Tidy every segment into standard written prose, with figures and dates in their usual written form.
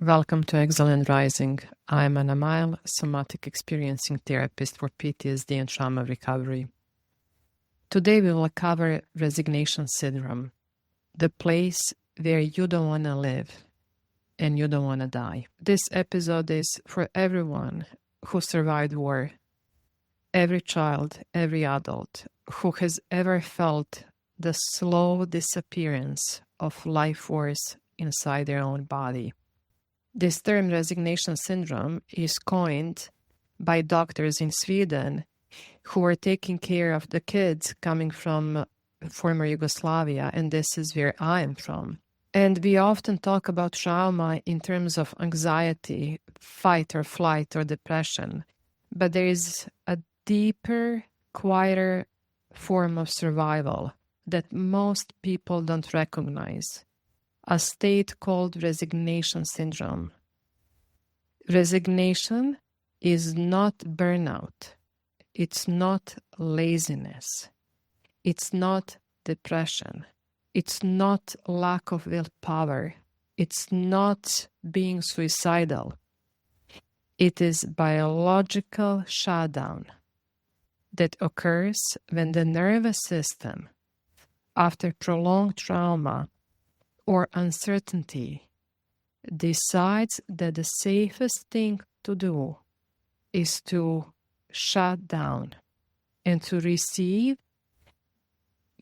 Welcome to Excellent Rising. I'm Mael, Somatic experiencing therapist for PTSD and trauma recovery. Today we will cover Resignation Syndrome, the place where you don't want to live and you don't want to die. This episode is for everyone who survived war, every child, every adult who has ever felt the slow disappearance of life force inside their own body. This term, resignation syndrome, is coined by doctors in Sweden who are taking care of the kids coming from former Yugoslavia, and this is where I am from. And we often talk about trauma in terms of anxiety, fight or flight or depression, but there is a deeper, quieter form of survival that most people don't recognize. A state called resignation syndrome. Resignation is not burnout. It's not laziness. It's not depression. It's not lack of willpower. It's not being suicidal. It is biological shutdown that occurs when the nervous system, after prolonged trauma, or uncertainty, decides that the safest thing to do is to shut down and to receive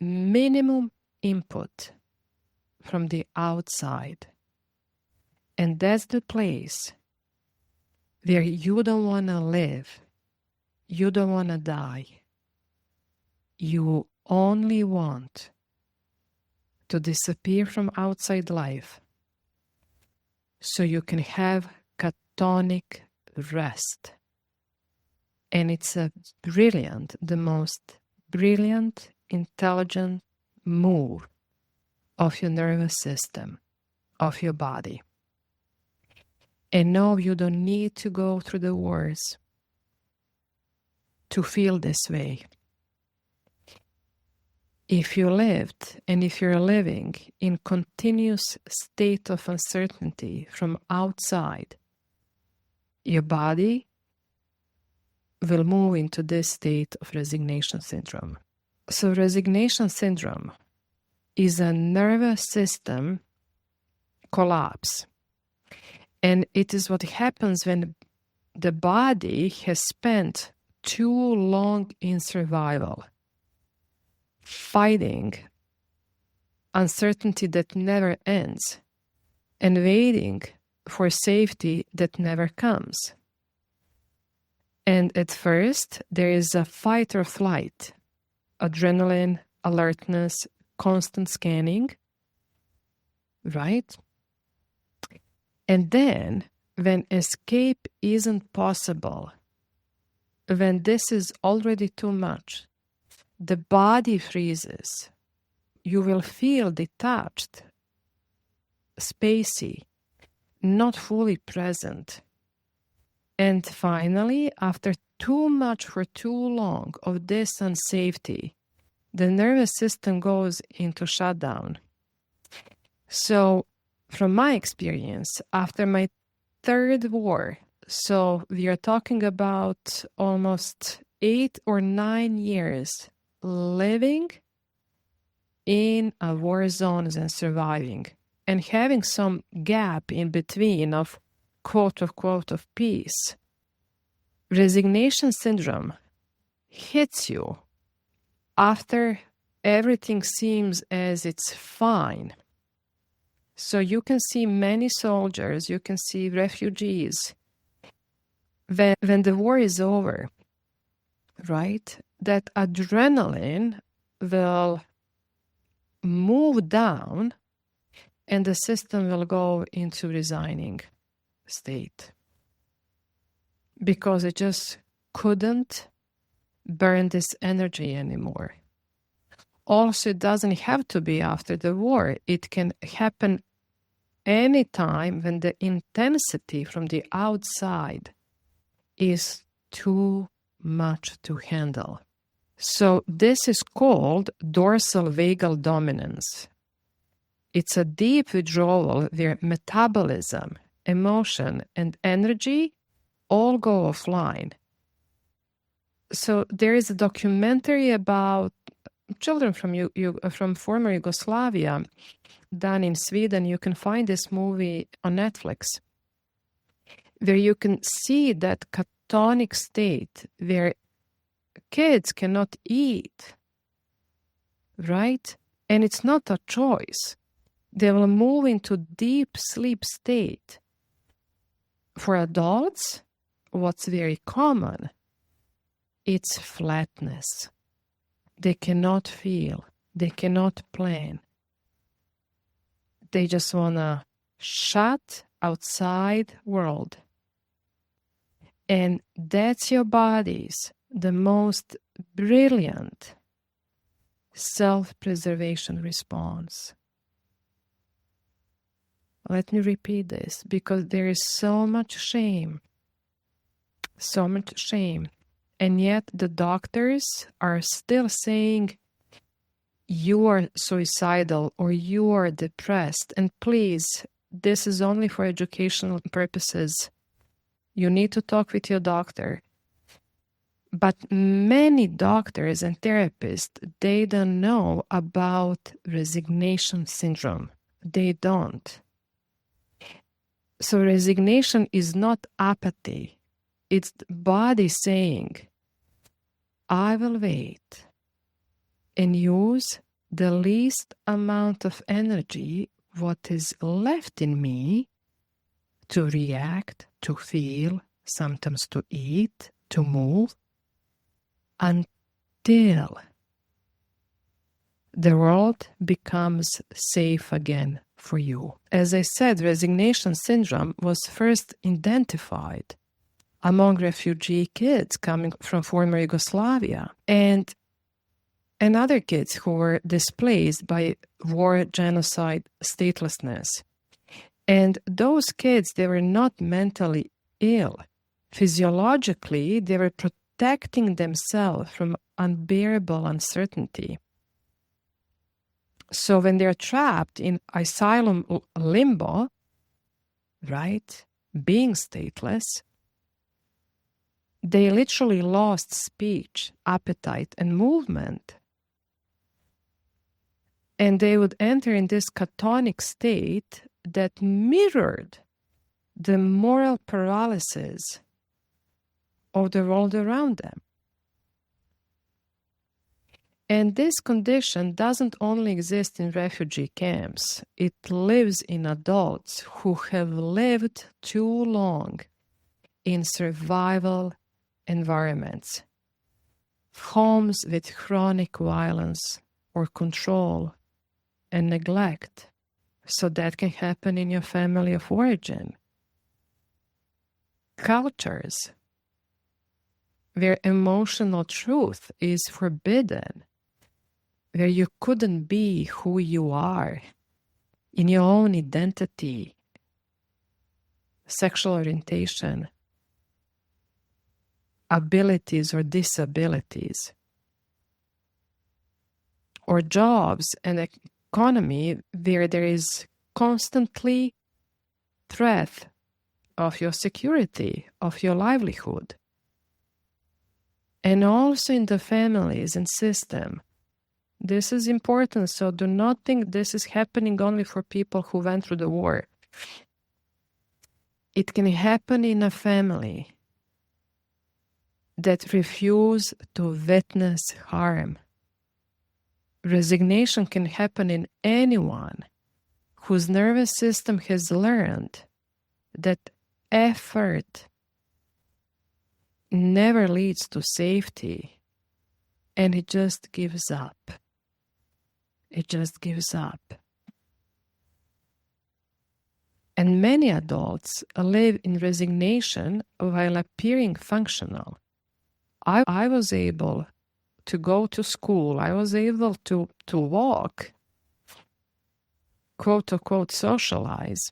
minimum input from the outside. And that's the place where you don't want to live, you don't want to die, you only want to disappear from outside life so you can have catonic rest. And it's the most brilliant, intelligent move of your nervous system, of your body. And no, you don't need to go through the wars to feel this way. If you lived and if you're living in continuous state of uncertainty from outside, your body will move into this state of resignation syndrome. So resignation syndrome is a nervous system collapse. And it is what happens when the body has spent too long in survival, fighting uncertainty that never ends and waiting for safety that never comes. And at first, there is a fight or flight, adrenaline, alertness, constant scanning, right? And then, when escape isn't possible, when this is already too much, the body freezes. You will feel detached, spacey, not fully present. And finally, after too much for too long of this unsafety, the nervous system goes into shutdown. So, from my experience, after my third war, so we are talking about almost 8 or 9 years living in a war zones and surviving and having some gap in between of quote unquote of peace. Resignation syndrome hits you after everything seems as it's fine. So you can see many soldiers, you can see refugees when the war is over, right? That adrenaline will move down and the system will go into resigning state because it just couldn't burn this energy anymore. Also, it doesn't have to be after the war. It can happen anytime when the intensity from the outside is too much to handle. So this is called dorsal vagal dominance. It's a deep withdrawal where metabolism emotion, and energy all go offline. So there is a documentary about children from former Yugoslavia done in Sweden. You can find this movie on Netflix, where you can see that catatonic state where kids cannot eat, right? And it's not a choice. They will move into deep sleep state. For adults, what's very common, it's flatness. They cannot feel. They cannot plan. They just want to shut outside world. And that's your body's the most brilliant self-preservation response. Let me repeat this, because there is so much shame. And yet the doctors are still saying you are suicidal or you are depressed. And please, this is only for educational purposes. You need to talk with your doctor. But many doctors and therapists, they don't know about resignation syndrome. They don't. So resignation is not apathy. It's the body saying, I will wait and use the least amount of energy, what is left in me, to react, to feel, sometimes to eat, to move, until the world becomes safe again for you. As I said, resignation syndrome was first identified among refugee kids coming from former Yugoslavia and other kids who were displaced by war, genocide, statelessness. And those kids, they were not mentally ill. Physiologically, they were protecting themselves from unbearable uncertainty. So when they're trapped in asylum limbo, right, being stateless, they literally lost speech, appetite, and movement. And they would enter in this catatonic state that mirrored the moral paralysis of the world around them. And this condition doesn't only exist in refugee camps. It lives in adults who have lived too long in survival environments, homes with chronic violence or control and neglect. So that can happen in your family of origin. Cultures where emotional truth is forbidden, where you couldn't be who you are in your own identity, sexual orientation, abilities or disabilities, or jobs and economy where there is constantly threat of your security, of your livelihood. And also in the families and system. This is important, so do not think this is happening only for people who went through the war. It can happen in a family that refuse to witness harm. Resignation can happen in anyone whose nervous system has learned that effort never leads to safety, and it just gives up. It just gives up. And many adults live in resignation while appearing functional. I was able to go to school. I was able to walk, quote unquote, socialize.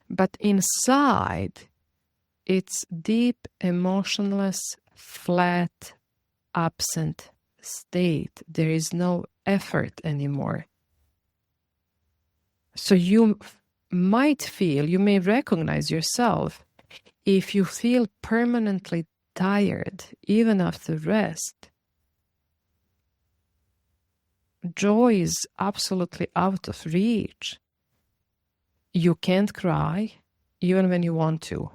But inside, it's deep, emotionless, flat, absent state. There is no effort anymore. So you might feel, you may recognize yourself if you feel permanently tired, even after rest. Joy is absolutely out of reach. You can't cry, even when you want to.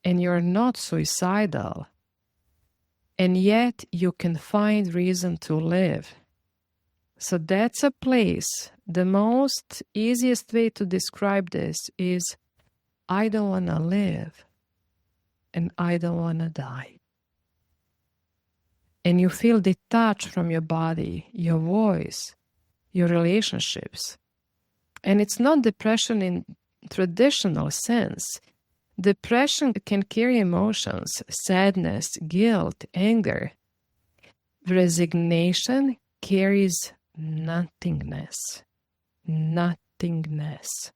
And you're not suicidal. And yet you can find reason to live. So that's a place. The most easiest way to describe this is, I don't want to live and I don't want to die. And you feel detached from your body, your voice, your relationships. And it's not depression in traditional sense. Depression can carry emotions, sadness, guilt, anger. Resignation carries nothingness. Nothingness.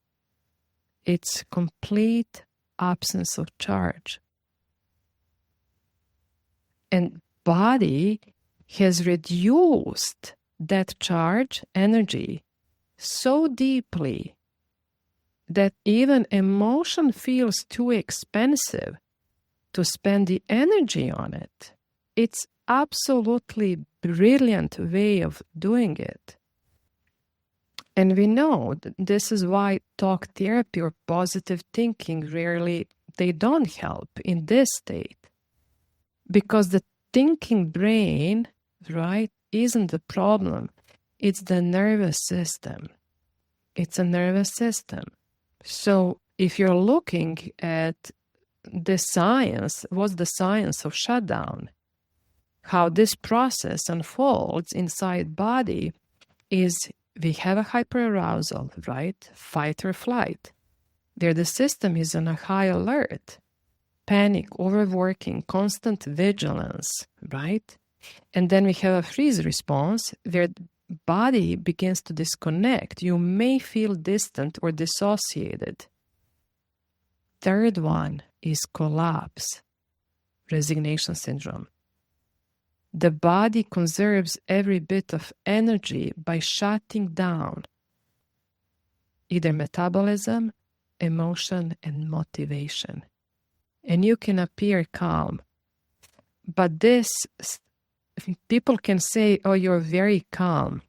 It's complete absence of charge. And body has reduced that charge, energy, so deeply that even emotion feels too expensive to spend the energy on it. It's absolutely brilliant way of doing it. And we know that this is why talk therapy or positive thinking rarely, they don't help in this state. Because the thinking brain, right, isn't the problem. It's the nervous system. It's a nervous system. So if you're looking at the science, what's the science of shutdown? How this process unfolds inside body is we have a hyperarousal, right? Fight or flight. There the system is on a high alert. Panic, overworking, constant vigilance, right? And then we have a freeze response where the body begins to disconnect. You may feel distant or dissociated. Third one is collapse, resignation syndrome. The body conserves every bit of energy by shutting down either metabolism, emotion, and motivation. And you can appear calm. But this, people can say, oh, you're very calm.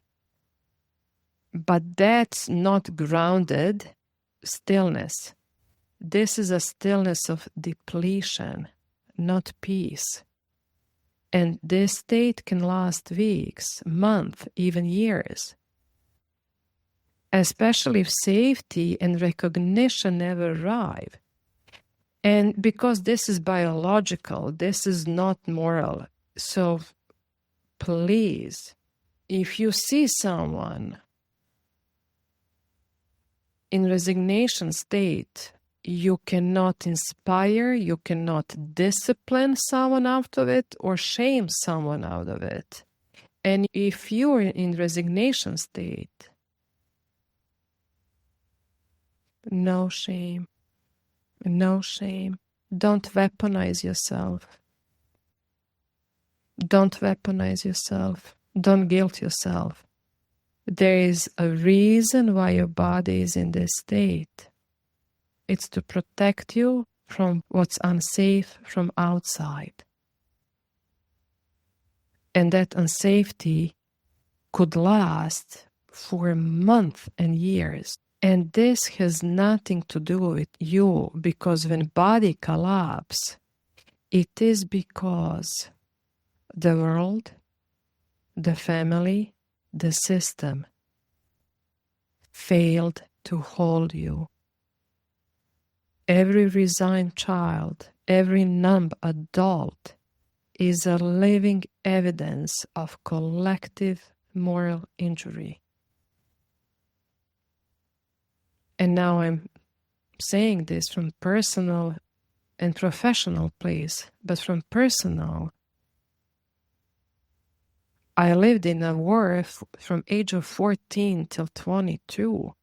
But that's not grounded stillness. This is a stillness of depletion, not peace. And this state can last weeks, months, even years. Especially if safety and recognition never arrive. And because this is biological, this is not moral. So please, if you see someone in resignation state, you cannot inspire, you cannot discipline someone out of it or shame someone out of it. And if you're in resignation state, no shame. No shame. Don't weaponize yourself. Don't weaponize yourself. Don't guilt yourself. There is a reason why your body is in this state. It's to protect you from what's unsafe from outside. And that unsafety could last for months and years. And this has nothing to do with you, because when body collapse, it is because the world, the family, the system failed to hold you. Every resigned child, every numb adult is a living evidence of collective moral injury. And now I'm saying this from personal and professional place, but from personal, I lived in a war from age of 14 till 22.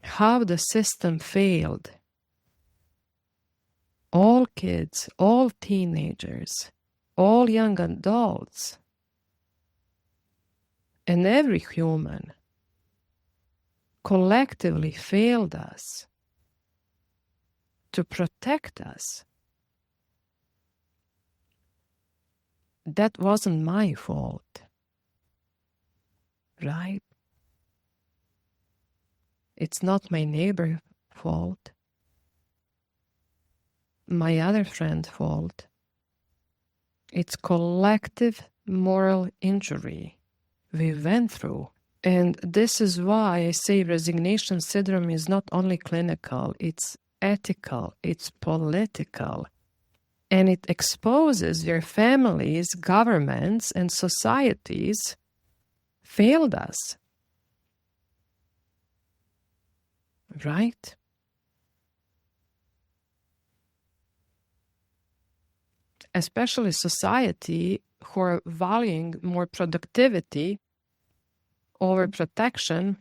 How the system failed. All kids, all teenagers, all young adults, and every human collectively failed us to protect us. That wasn't my fault, right? It's not my neighbor's fault, my other friend's fault. It's collective moral injury we went through. And this is why I say resignation syndrome is not only clinical, it's ethical, it's political. And it exposes where families, governments, and societies failed us. Right? Especially society who are valuing more productivity over protection,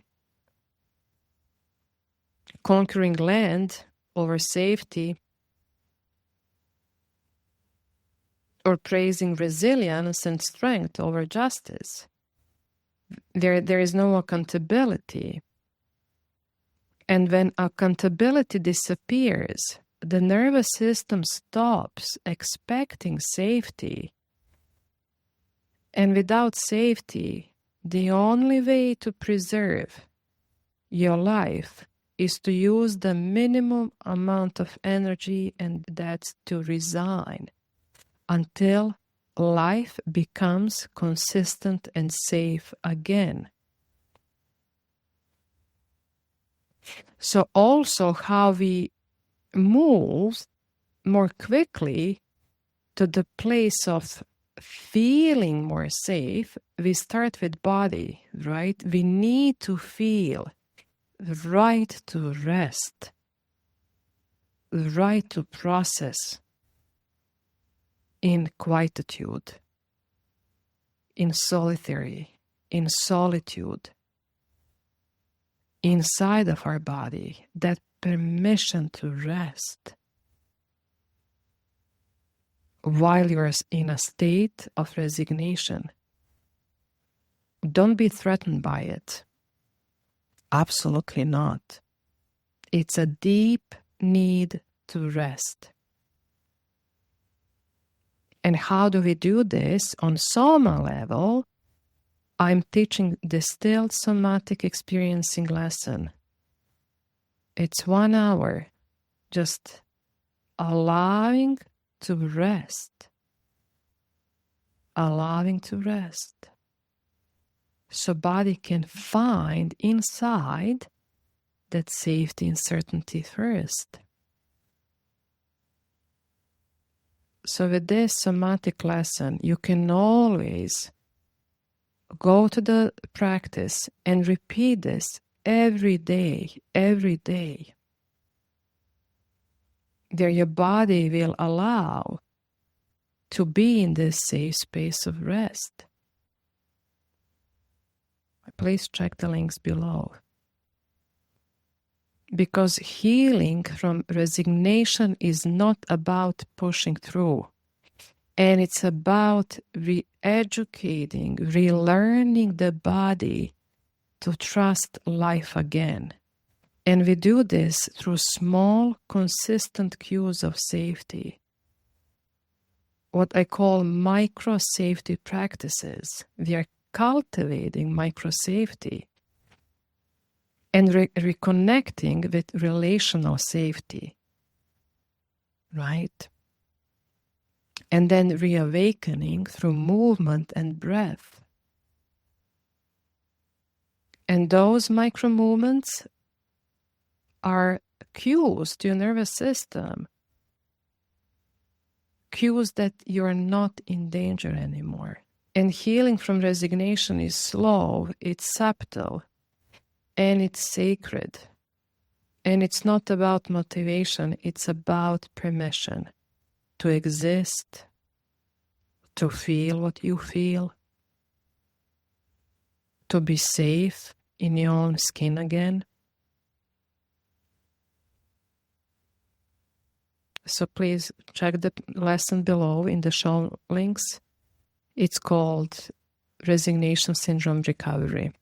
conquering land over safety, or praising resilience and strength over justice. There is no accountability. And when accountability disappears, the nervous system stops expecting safety. And without safety, the only way to preserve your life is to use the minimum amount of energy, and that's to resign until life becomes consistent and safe again. So also how we move more quickly to the place of feeling more safe, we start with body, right? We need to feel the right to rest, the right to process in quietude, in solitary, in solitude, inside of our body, that permission to rest while you're in a state of resignation. Don't be threatened by it. Absolutely not. It's a deep need to rest. And how do we do this? On Soma level, I'm teaching distilled somatic experiencing lesson. It's 1 hour, just allowing to rest. Allowing to rest. So body can find inside that safety and certainty first. So with this somatic lesson, you can always go to the practice and repeat this every day, where your body will allow to be in this safe space of rest. Please check the links below. Because healing from resignation is not about pushing through. And it's about re-educating, relearning the body to trust life again. And we do this through small, consistent cues of safety. What I call micro-safety practices. We are cultivating micro-safety and reconnecting with relational safety, right? And then reawakening through movement and breath. And those micro movements are cues to your nervous system, cues that you're not in danger anymore. And healing from resignation is slow, it's subtle, and it's sacred. And it's not about motivation, it's about permission to exist, to feel what you feel, to be safe in your own skin again. So please check the lesson below in the show links. It's called Resignation Syndrome Recovery.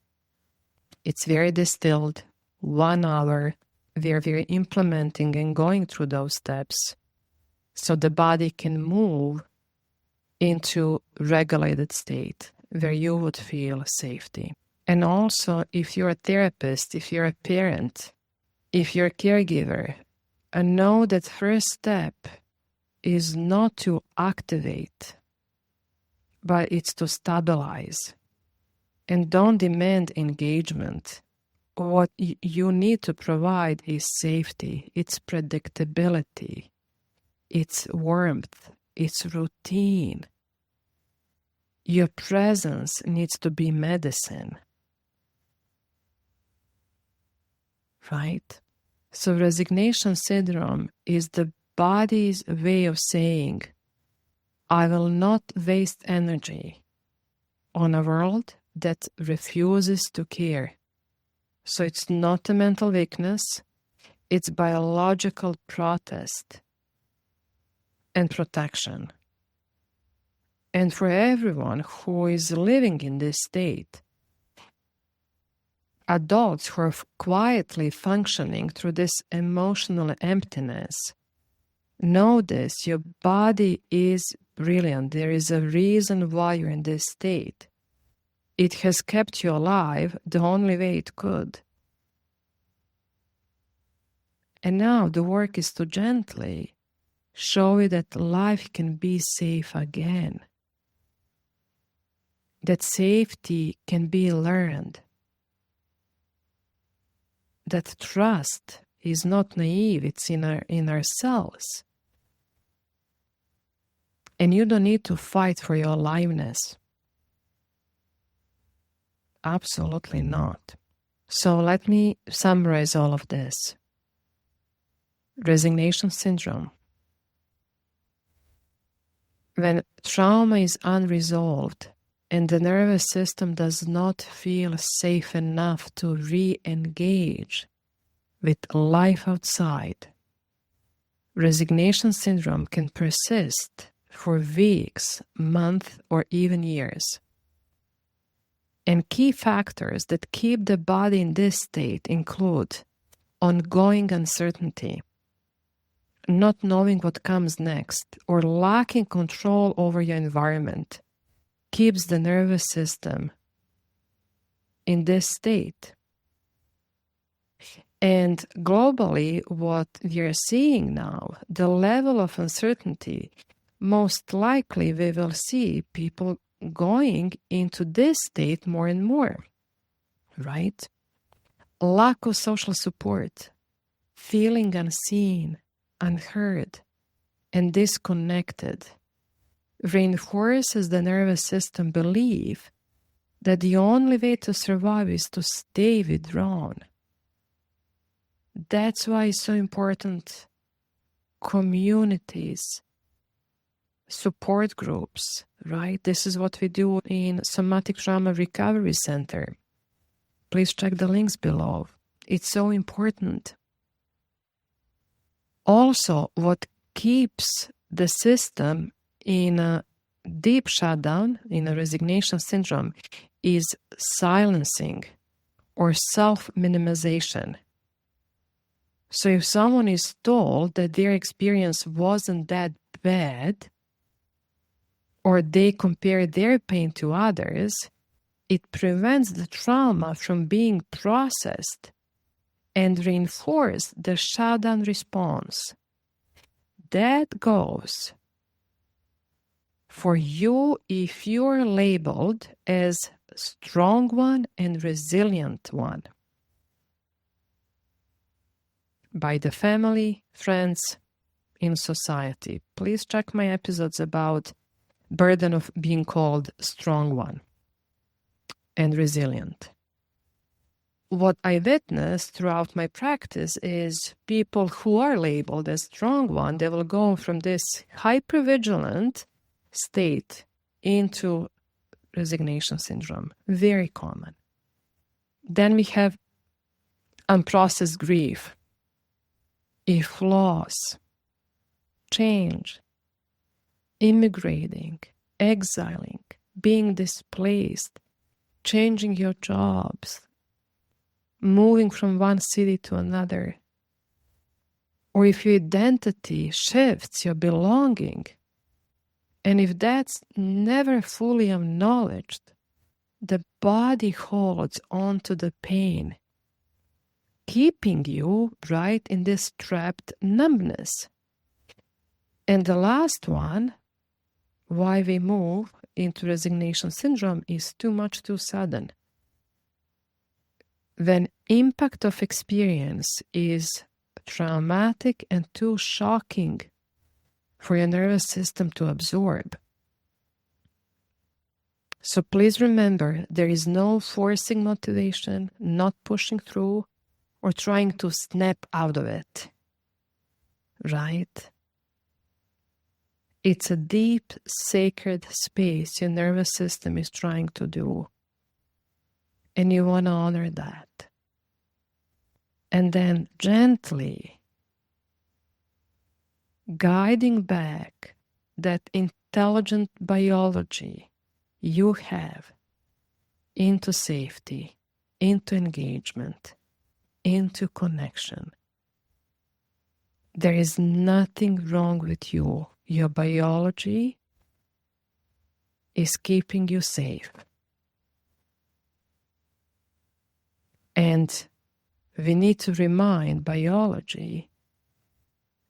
It's very distilled, 1 hour where we're implementing and going through those steps so the body can move into regulated state where you would feel safety. And also, if you're a therapist, if you're a parent, if you're a caregiver, know that first step is not to activate, but it's to stabilize. And don't demand engagement. What you need to provide is safety, it's predictability, it's warmth, it's routine. Your presence needs to be medicine. Right? So resignation syndrome is the body's way of saying, I will not waste energy on a world that refuses to care. So it's not a mental weakness, it's biological protest and protection. And for everyone who is living in this state, adults who are quietly functioning through this emotional emptiness, know this, your body is brilliant. There is a reason why you're in this state. It has kept you alive the only way it could. And now the work is to gently show you that life can be safe again. That safety can be learned. That trust is not naive, it's in ourselves. And you don't need to fight for your aliveness. Absolutely not. So let me summarize all of this. Resignation syndrome. When trauma is unresolved and the nervous system does not feel safe enough to re-engage with life outside, resignation syndrome can persist for weeks, months, or even years. And key factors that keep the body in this state include ongoing uncertainty, not knowing what comes next, or lacking control over your environment, keeps the nervous system in this state. And globally, what we are seeing now, the level of uncertainty, most likely we will see people going into this state more and more, right? Lack of social support, feeling unseen, unheard, and disconnected reinforces the nervous system belief that the only way to survive is to stay withdrawn. That's why it's so important. Communities, support groups, right? This is what we do in Somatic Trauma Recovery Center. Please check the links below. It's so important. Also, what keeps the system in a deep shutdown, in a resignation syndrome, is silencing or self-minimization. So if someone is told that their experience wasn't that bad, or they compare their pain to others, it prevents the trauma from being processed and reinforces the shutdown response. That goes for you if you're labeled as strong one and resilient one by the family, friends, in society. Please check my episodes about burden of being called strong one and resilient. What I witnessed throughout my practice is people who are labeled as strong one, they will go from this hypervigilant state into resignation syndrome. Very common. Then we have unprocessed grief, if loss, change, immigrating, exiling, being displaced, changing your jobs, moving from one city to another, or if your identity shifts, your belonging, and if that's never fully acknowledged, the body holds on to the pain, keeping you right in this trapped numbness. And the last one, why we move into resignation syndrome, is too much too sudden. When impact of experience is traumatic and too shocking for your nervous system to absorb. So please remember, there is no forcing motivation, not pushing through, or trying to snap out of it. Right? It's a deep, sacred space your nervous system is trying to do. And you want to honor that. And then gently guiding back that intelligent biology you have into safety, into engagement, into connection. There is nothing wrong with you. Your biology is keeping you safe. And we need to remind biology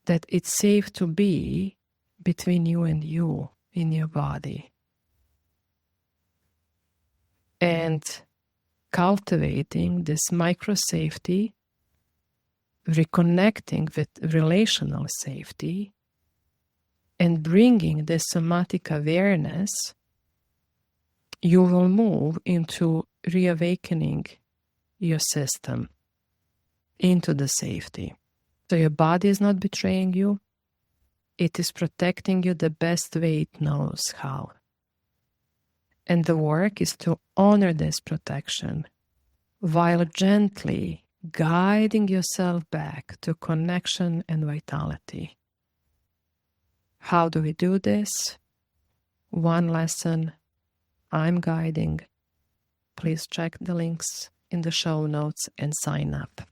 that it's safe to be between you and you in your body. And cultivating this micro safety, reconnecting with relational safety, and bringing this somatic awareness, you will move into reawakening your system into the safety. So your body is not betraying you. It is protecting you the best way it knows how. And the work is to honor this protection while gently guiding yourself back to connection and vitality. How do we do this? One lesson I'm guiding. Please check the links in the show notes and sign up.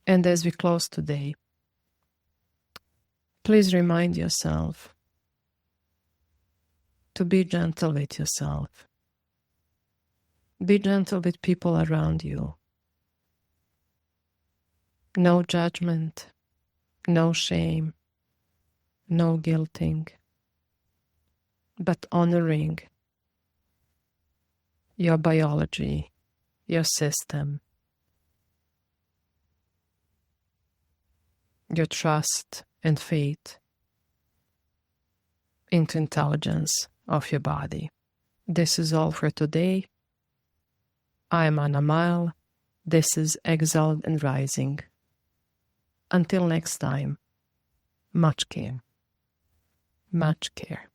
And as we close today, please remind yourself to be gentle with yourself. Be gentle with people around you. No judgment, no shame, no guilting, but honoring your biology, your system, your trust and faith into intelligence of your body. This is all for today. I am Mael. This is Exalted and Rising. Until next time, much care. Much care.